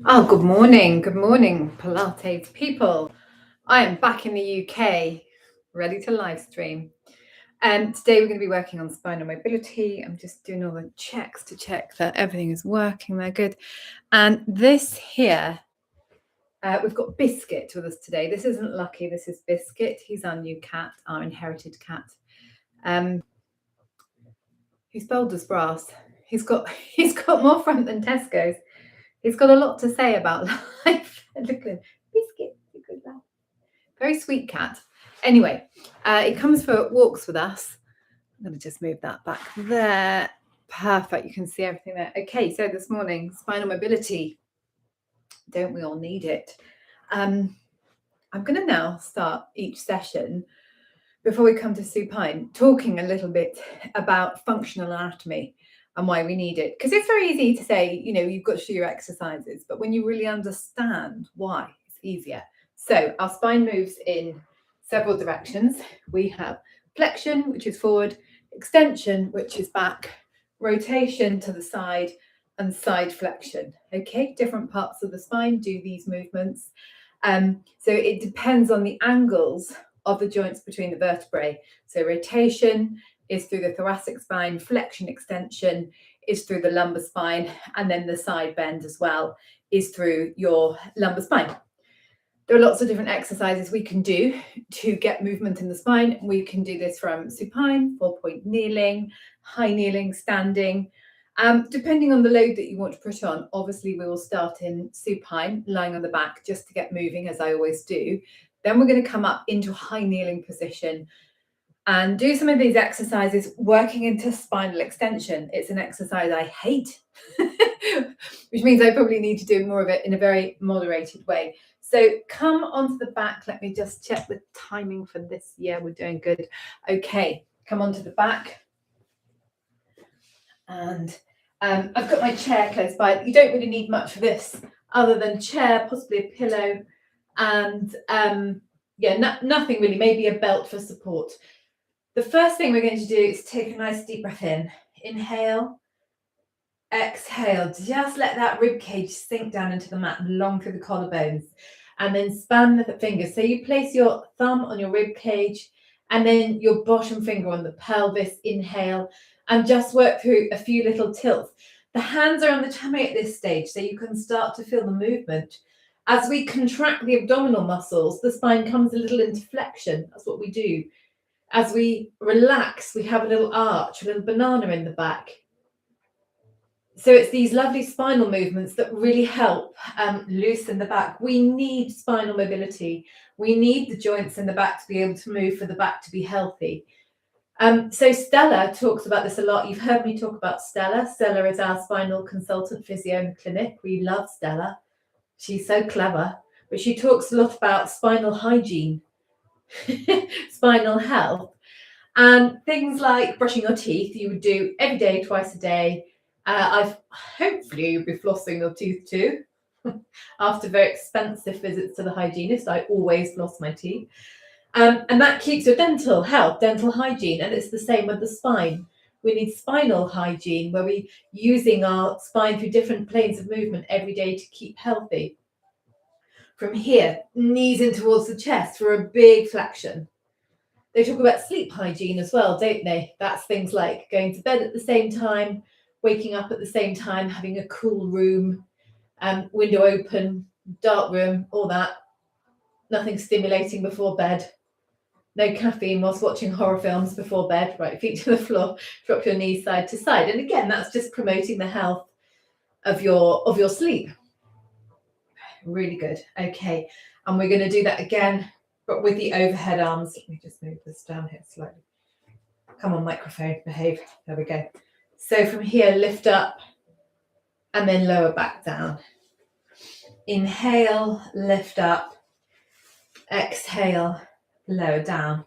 Oh, good morning, Pilates people. I am back in the UK, ready to live stream. And today we're going to be working on spinal mobility. I'm just doing all the checks to check that everything is working. They're good. And this here, we've got Biscuit with us today. This isn't Lucky, this is Biscuit. He's our new cat, our inherited cat. He's bold as brass. He's got more front than Tesco's. He's got a lot to say about life. Look at him. Biscuit, a good lad. Very sweet cat. Anyway, he comes for walks with us. I'm going to just move that back there. Perfect. You can see everything there. Okay, so this morning, spinal mobility. Don't we all need it? I'm going to now start each session, before we come to supine, talking a little bit about functional anatomy and why we need it. Because it's very easy to say, you've got to do your exercises, but when you really understand why, it's easier. So our spine moves in several directions. We have flexion, which is forward, extension, which is back, rotation to the side, and side flexion. Okay, different parts of the spine do these movements. So it depends on the angles of the joints between the vertebrae. So rotation is through the thoracic spine, flexion extension is through the lumbar spine, and then the side bend as well is through your lumbar spine. There are lots of different exercises we can do to get movement in the spine. We can do this from supine, 4-point kneeling, high kneeling, standing. Depending on the load that you want to put on, obviously we will start in supine, lying on the back, just to get moving, as I always do. Then we're going to come up into a high kneeling position and do some of these exercises working into spinal extension. It's an exercise I hate, which means I probably need to do more of it in a very moderated way. So come onto the back. Let me just check the timing for this. Yeah, we're doing good. Okay, come onto the back. And I've got my chair close by. You don't really need much for this other than a chair, possibly a pillow, and nothing really, maybe a belt for support. The first thing we're going to do is take a nice deep breath in. Inhale, exhale. Just let that rib cage sink down into the mat and long through the collarbones. And then span the fingers. So you place your thumb on your rib cage and then your bottom finger on the pelvis. Inhale, and just work through a few little tilts. The hands are on the tummy at this stage, so you can start to feel the movement. As we contract the abdominal muscles, the spine comes a little into flexion. That's what we do. As we relax, we have a little arch, a little banana in the back. So it's these lovely spinal movements that really help loosen the back. We need spinal mobility. We need the joints in the back to be able to move, for the back to be healthy. So Stella talks about this a lot. You've heard me talk about Stella. Stella is our spinal consultant physio in the clinic. We love Stella. She's so clever. But she talks a lot about spinal hygiene, spinal health, and things like brushing your teeth. You would do every day, twice a day. Hopefully you'll be flossing your teeth too. After very expensive visits to the hygienist, I always floss my teeth. And that keeps your dental health, dental hygiene, and it's the same with the spine. We need spinal hygiene, where we're using our spine through different planes of movement every day to keep healthy. From here, knees in towards the chest for a big flexion. They talk about sleep hygiene as well, don't they? That's things like going to bed at the same time, waking up at the same time, having a cool room, window open, dark room, all that. Nothing stimulating before bed. No caffeine whilst watching horror films before bed. Right, feet to the floor, drop your knees side to side. And again, that's just promoting the health of your sleep. Really good. Okay, and we're going to do that again, but with the overhead arms. Let me just move this down here slightly. Come on, microphone, behave. There we go. So from here, lift up and then lower back down. Inhale, lift up. Exhale, lower down.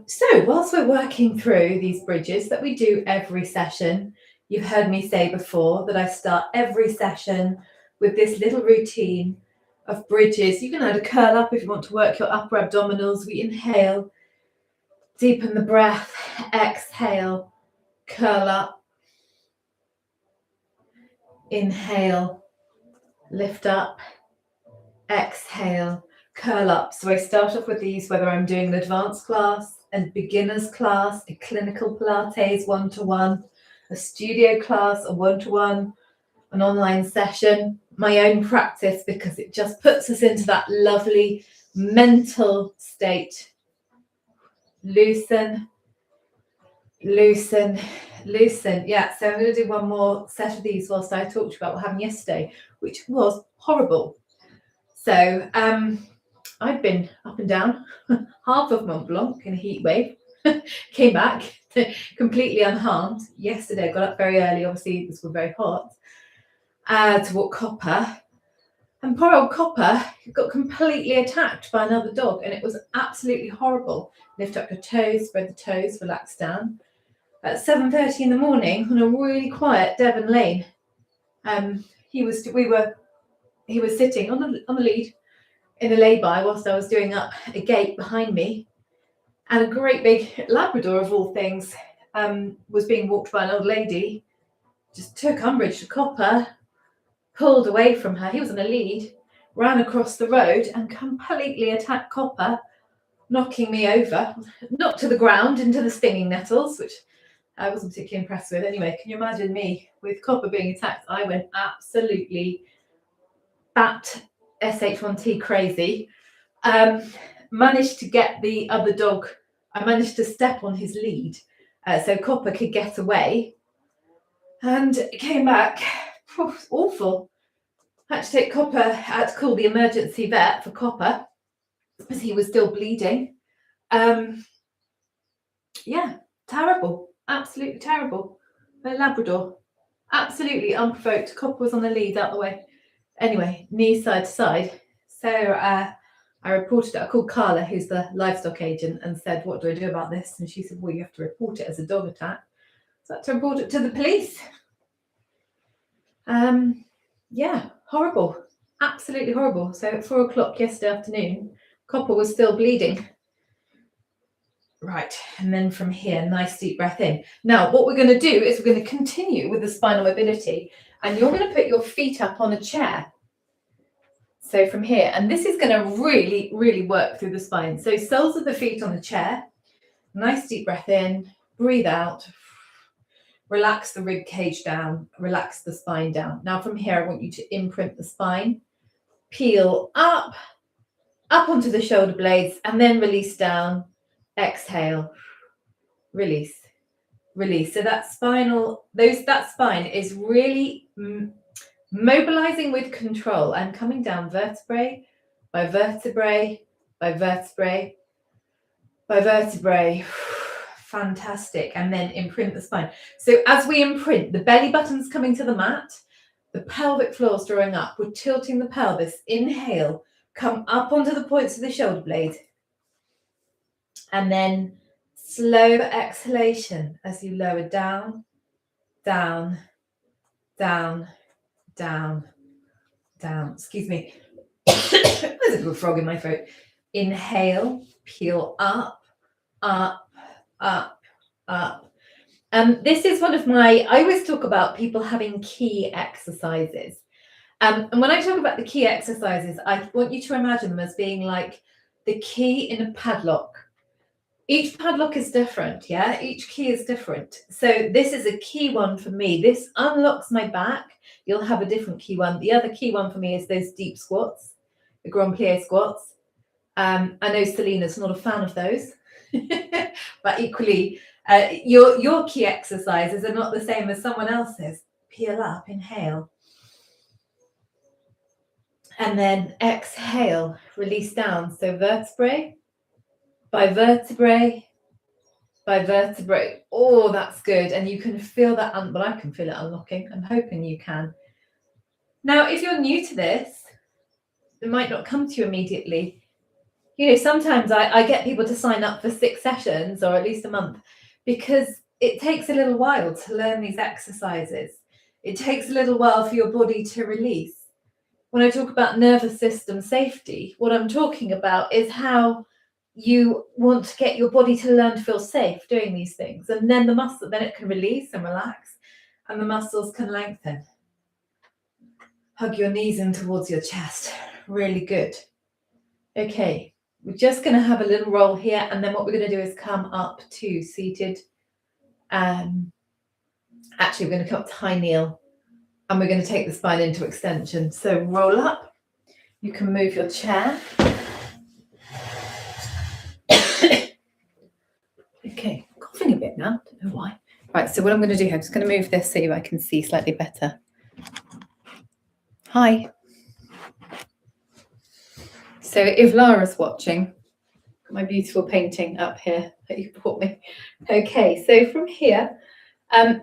So whilst we're working through these bridges that we do every session, you've heard me say before that I start every session with this little routine of bridges. You can add a curl up if you want to work your upper abdominals. We inhale, deepen the breath, exhale, curl up, inhale, lift up, exhale, curl up. So I start off with these, whether I'm doing an advanced class, a beginner's class, a clinical Pilates one-to-one, a studio class, a one-to-one, an online session, my own practice, because it just puts us into that lovely mental state. Loosen, loosen, loosen. Yeah, so I'm going to do one more set of these whilst I talked about what happened yesterday, which was horrible. So I'd been up and down half of Mont Blanc in a heat wave, came back completely unharmed. Yesterday I got up very early, obviously it was very hot, to walk Copper. And poor old Copper got completely attacked by another dog, and it was absolutely horrible. Lift up your toes, spread the toes, relax down. At 7:30 in the morning on a really quiet Devon Lane, he was sitting on the lead in a lay-by whilst I was doing up a gate behind me, and a great big Labrador of all things was being walked by an old lady. Just took umbrage to Copper, pulled away from her. He was on a lead, ran across the road and completely attacked Copper, knocking me over, knocked to the ground into the stinging nettles, which I wasn't particularly impressed with. Anyway, can you imagine me with Copper being attacked? I went absolutely bat SH1T crazy. Managed to get the other dog. I managed to step on his lead so Copper could get away, and came back. Awful. Had to take Copper, had to call the emergency vet for Copper because he was still bleeding. Yeah, terrible. Absolutely terrible. A Labrador. Absolutely unprovoked. Copper was on the lead out the way. Anyway, knee side to side. So I reported it. I called Carla, who's the livestock agent, and said, what do I do about this? And she said, well, you have to report it as a dog attack. So I had to report it to the police. Yeah, horrible. Absolutely horrible. So at 4 o'clock yesterday afternoon, Copper was still bleeding. Right, and then from here, nice deep breath in. Now, what we're going to do is we're going to continue with the spinal mobility, and you're going to put your feet up on a chair. So from here, and this is going to really, really work through the spine. So soles of the feet on the chair, nice deep breath in, breathe out, relax the rib cage down, relax the spine down. Now from here, I want you to imprint the spine, peel up onto the shoulder blades, and then release down, exhale, release, release. So that that spine is really mobilizing with control and coming down vertebrae by vertebrae by vertebrae by vertebrae. Fantastic. And then imprint the spine. So as we imprint, the belly button's coming to the mat, the pelvic floor's drawing up, we're tilting the pelvis. Inhale, come up onto the points of the shoulder blade, and then slow exhalation as you lower down, down, down, down, down. Excuse me. There's a little frog in my throat. Inhale, peel up, up, up, up. This is one of I always talk about people having key exercises. And when I talk about the key exercises, I want you to imagine them as being like the key in a padlock. Each padlock is different, yeah? Each key is different. So this is a key one for me. This unlocks my back. You'll have a different key one. The other key one for me is those deep squats, the grand plie squats. I know Selena's not a fan of those, but equally, your key exercises are not the same as someone else's. Peel up, inhale. And then exhale, release down. So vertebrae by vertebrae by vertebrae. Oh, that's good. And you can feel that, well, I can feel it unlocking. I'm hoping you can. Now, if you're new to this, it might not come to you immediately. You know, sometimes I get people to sign up for 6 sessions or at least a month because it takes a little while to learn these exercises. It takes a little while for your body to release. When I talk about nervous system safety, what I'm talking about is how you want to get your body to learn to feel safe doing these things. And then then it can release and relax and the muscles can lengthen. Hug your knees in towards your chest. Really good. Okay, we're just going to have a little roll here, and then what we're going to do is come up to seated. Actually, we're going to come up to high kneel, and we're going to take the spine into extension. So roll up. You can move your chair. Okay, coughing a bit now. Don't know why. Right, so what I'm going to do, I'm just going to move this so I can see slightly better. Hi. So if Lara's watching, my beautiful painting up here that you bought me. Okay, so from here,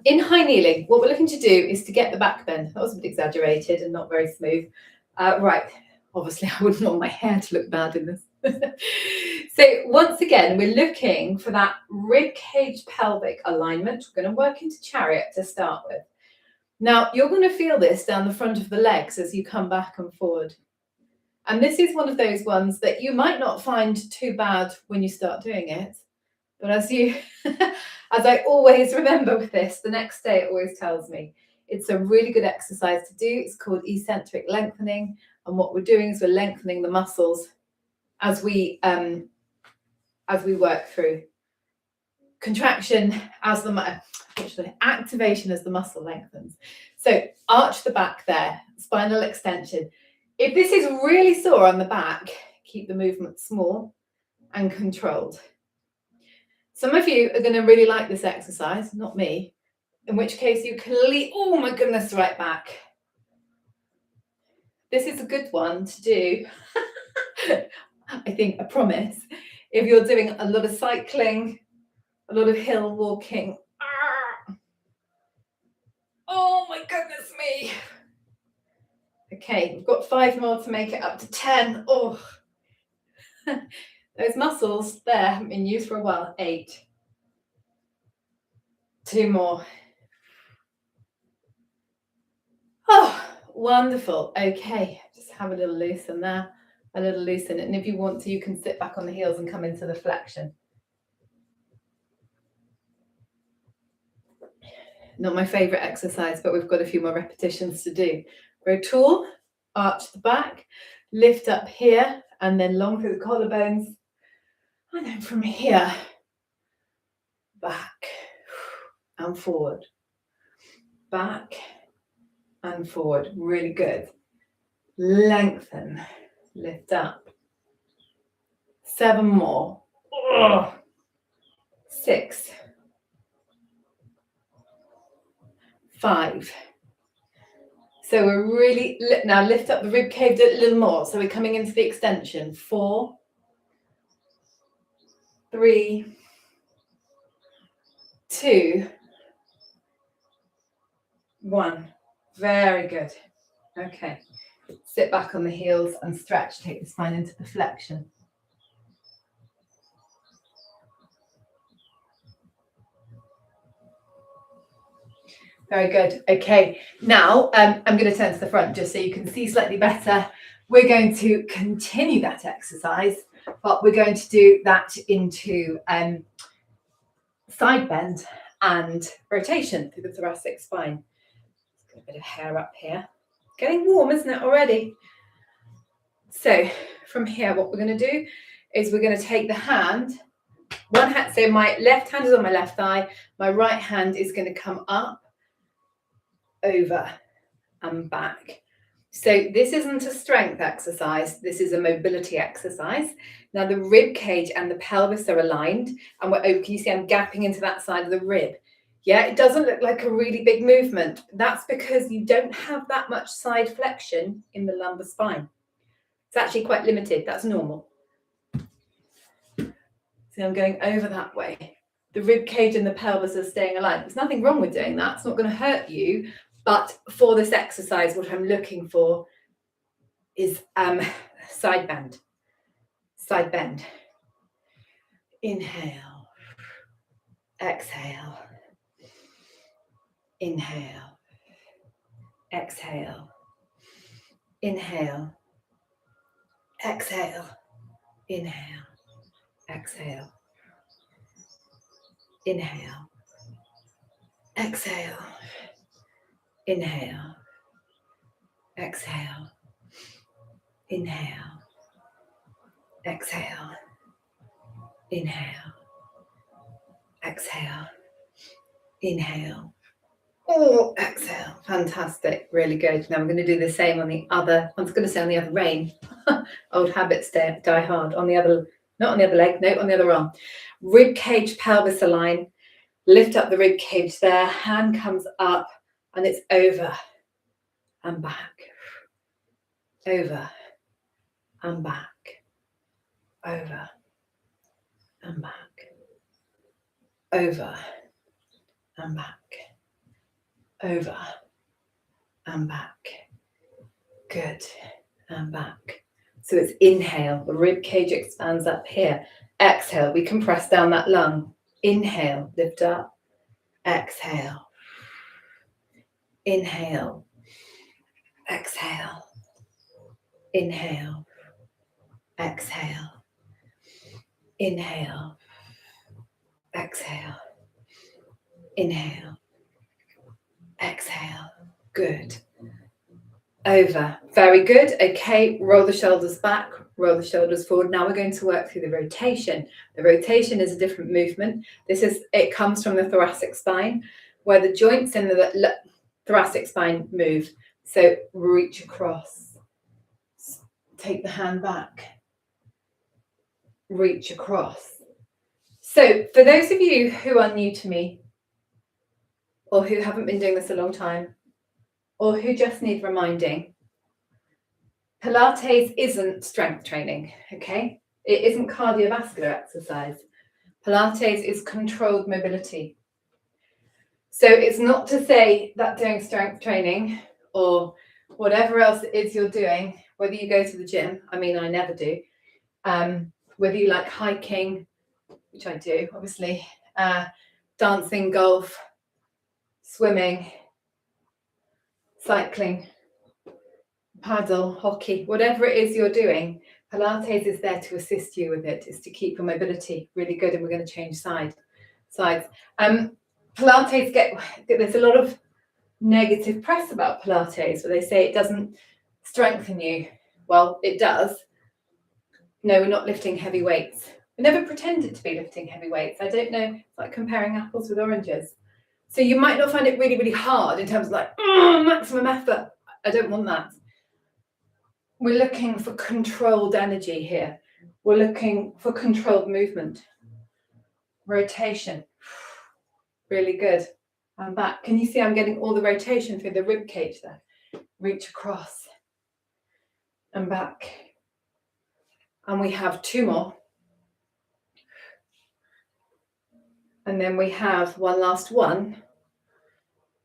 in high kneeling, what we're looking to do is to get the back bend. That was a bit exaggerated and not very smooth. Right, obviously I wouldn't want my hair to look bad in this. So once again, we're looking for that rib cage pelvic alignment. We're going to work into chariot to start with. Now, you're going to feel this down the front of the legs as you come back and forward. And this is one of those ones that you might not find too bad when you start doing it. But as I always remember with this, the next day it always tells me it's a really good exercise to do. It's called eccentric lengthening. And what we're doing is we're lengthening the muscles as we work through. Contraction as the activation as the muscle lengthens. So arch the back there, spinal extension. If this is really sore on the back, keep the movement small and controlled. Some of you are going to really like this exercise, not me, in which case you can lean, oh my goodness, right back. This is a good one to do, I think, I promise, if you're doing a lot of cycling, a lot of hill walking. Oh my goodness me. Okay, we've got 5 more to make it up to 10. Oh, those muscles there haven't been used for a while. 8. 2 more. Oh, wonderful. Okay, just have a little loosen there, a little loosen. And if you want to, you can sit back on the heels and come into the flexion. Not my favorite exercise, but we've got a few more repetitions to do. Grow tall, arch the back, lift up here, and then long through the collarbones. And then from here, back and forward, back and forward. Really good. Lengthen, lift up. 7 more. 6. 5. So we're really, now lift up the rib cage a little more. So we're coming into the extension. 4, 3, 2, 1. Very good. Okay. Sit back on the heels and stretch. Take the spine into the flexion. Very good. Okay. Now I'm going to turn to the front just so you can see slightly better. We're going to continue that exercise, but we're going to do that into side bend and rotation through the thoracic spine. Got a bit of hair up here. Getting warm, isn't it, already? So from here, what we're going to do is we're going to take the hand, one hand, so my left hand is on my left thigh, my right hand is going to come up, over and back. So this isn't a strength exercise, this is a mobility exercise. Now the rib cage and the pelvis are aligned, and we're open. Can you see I'm gapping into that side of the rib? Yeah, it doesn't look like a really big movement. That's because you don't have that much side flexion in the lumbar spine. It's actually quite limited. That's normal. So I'm going over that way. The rib cage and the pelvis are staying aligned. There's nothing wrong with doing that. It's not going to hurt you. But for this exercise, what I'm looking for is side bend. Side bend. Inhale. Exhale. Inhale. Exhale. Inhale. Exhale. Inhale. Exhale. Inhale. Exhale. Inhale. exhale, inhale, exhale, inhale, exhale, inhale. Oh, exhale. Fantastic. Really good. Now I'm going to do the same on the other, I was going to say on the other rein. Old habits die hard. On the other, not on the other leg, no, on the other arm. Rib cage, pelvis align. Lift up the rib cage there. Hand comes up and it's over and back. Over and back. Over and back. Over and back. Over and back. Good. And back. So it's inhale, the rib cage expands up here. Exhale, we compress down that lung. Inhale, lift up. Exhale. Inhale. Exhale. Inhale. Exhale. Inhale. Exhale. Inhale. Exhale. Good. Over. Very good. Okay, roll the shoulders back, roll the shoulders forward. Now we're going to work through the rotation. The rotation is a different movement. It comes from the thoracic spine, where the joints in the thoracic spine move. So reach across. Take the hand back. Reach across. So for those of you who are new to me, or who haven't been doing this a long time, or who just need reminding, Pilates isn't strength training, okay? It isn't cardiovascular exercise. Pilates is controlled mobility. So it's not to say that doing strength training or whatever else it is you're doing, whether you go to the gym, I mean, I never do, whether you like hiking, which I do, obviously, dancing, golf, swimming, cycling, paddle, hockey, whatever it is you're doing, Pilates is there to assist you with it. It's to keep your mobility really good, and we're going to change sides. Pilates there's a lot of negative press about Pilates, where they say it doesn't strengthen you. Well, it does. No, we're not lifting heavy weights. We never pretended to be lifting heavy weights. I don't know, it's like comparing apples with oranges. So you might not find it really, really hard in terms of like maximum effort. I don't want that. We're looking for controlled energy here. We're looking for controlled movement. Rotation. Really good. I'm back. Can you see I'm getting all the rotation through the rib cage there? Reach across and back. And we have two more. And then we have one last one.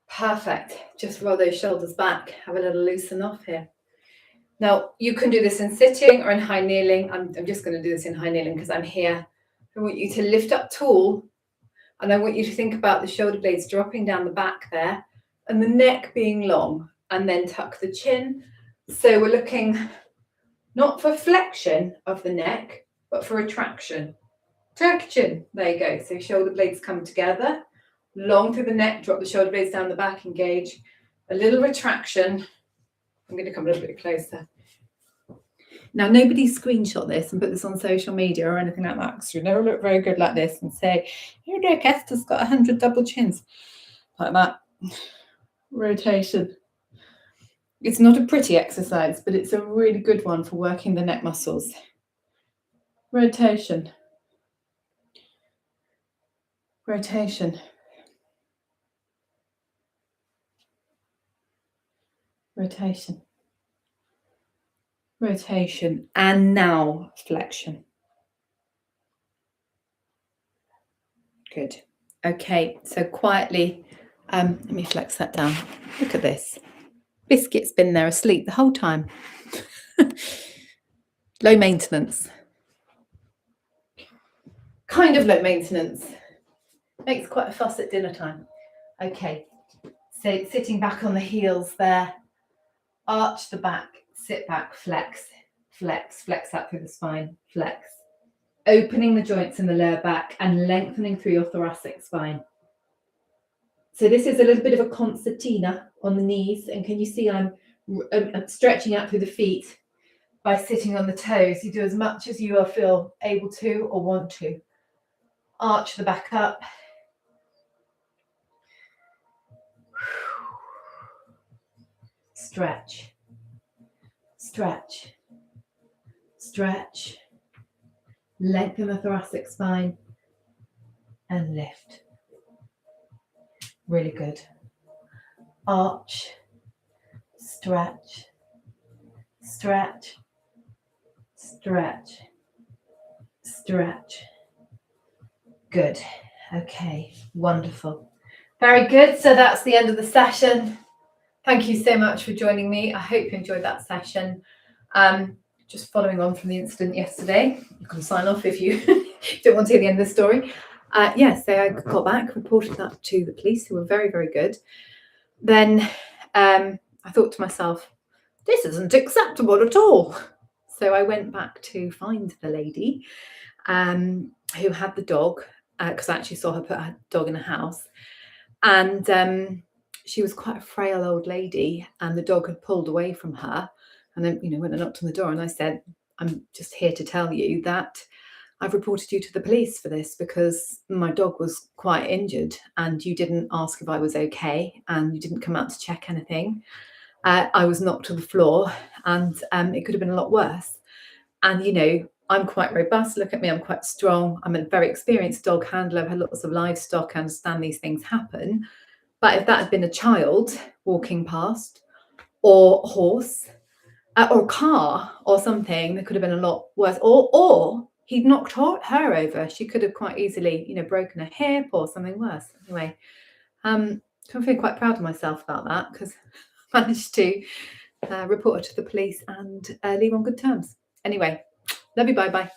Perfect. Just roll those shoulders back. Have a little loosen off here. Now, you can do this in sitting or in high kneeling. I'm just going to do this in high kneeling because I'm here. I want you to lift up tall, and I want you to think about the shoulder blades dropping down the back there and the neck being long, and then tuck the chin. So we're looking not for flexion of the neck, but for retraction. Traction. There you go. So shoulder blades come together, long through the neck, drop the shoulder blades down the back, engage. A little retraction. I'm going to come a little bit closer. Now, nobody screenshot this and put this on social media or anything like that, because you never look very good like this and say, "Your dear Esther's got 100 double chins." Like that. Rotation. It's not a pretty exercise, but it's a really good one for working the neck muscles. Rotation. Rotation. Rotation. Rotation. And now flexion. Good. Okay, so quietly, let me flex that down. Look at this. Biscuit's been there asleep the whole time. Low maintenance. Kind of low maintenance. Makes quite a fuss at dinner time. Okay, so sitting back on the heels there. Arch the back, sit back, flex, flex, flex up through the spine, flex. Opening the joints in the lower back and lengthening through your thoracic spine. So this is a little bit of a concertina on the knees, and can you see I'm stretching out through the feet by sitting on the toes. You do as much as you feel able to or want to. Arch the back up. Stretch, stretch, stretch. Lengthen the thoracic spine and lift. Really good. Arch, stretch, stretch, stretch, stretch. Good. Okay, wonderful. Very good. So that's the end of the session. Thank you so much for joining me. I hope you enjoyed that session. Just following on from the incident yesterday, you can sign off if you don't want to hear the end of the story. So I got back, reported that to the police, who were very, very good. Then I thought to myself, this isn't acceptable at all. So I went back to find the lady who had the dog, because I actually saw her put her dog in a house. And she was quite a frail old lady, and the dog had pulled away from her. And then, when I knocked on the door and I said, I'm just here to tell you that I've reported you to the police for this because my dog was quite injured and you didn't ask if I was okay and you didn't come out to check anything. I was knocked to the floor and it could have been a lot worse. And, I'm quite robust. Look at me, I'm quite strong. I'm a very experienced dog handler. I've had lots of livestock. I understand these things happen. But if that had been a child walking past, or a horse, or a car or something, that could have been a lot worse. Or he'd knocked her over. She could have quite easily, broken her hip or something worse. Anyway, I'm feeling quite proud of myself about that because I managed to report her to the police and leave on good terms. Anyway, love you, bye-bye.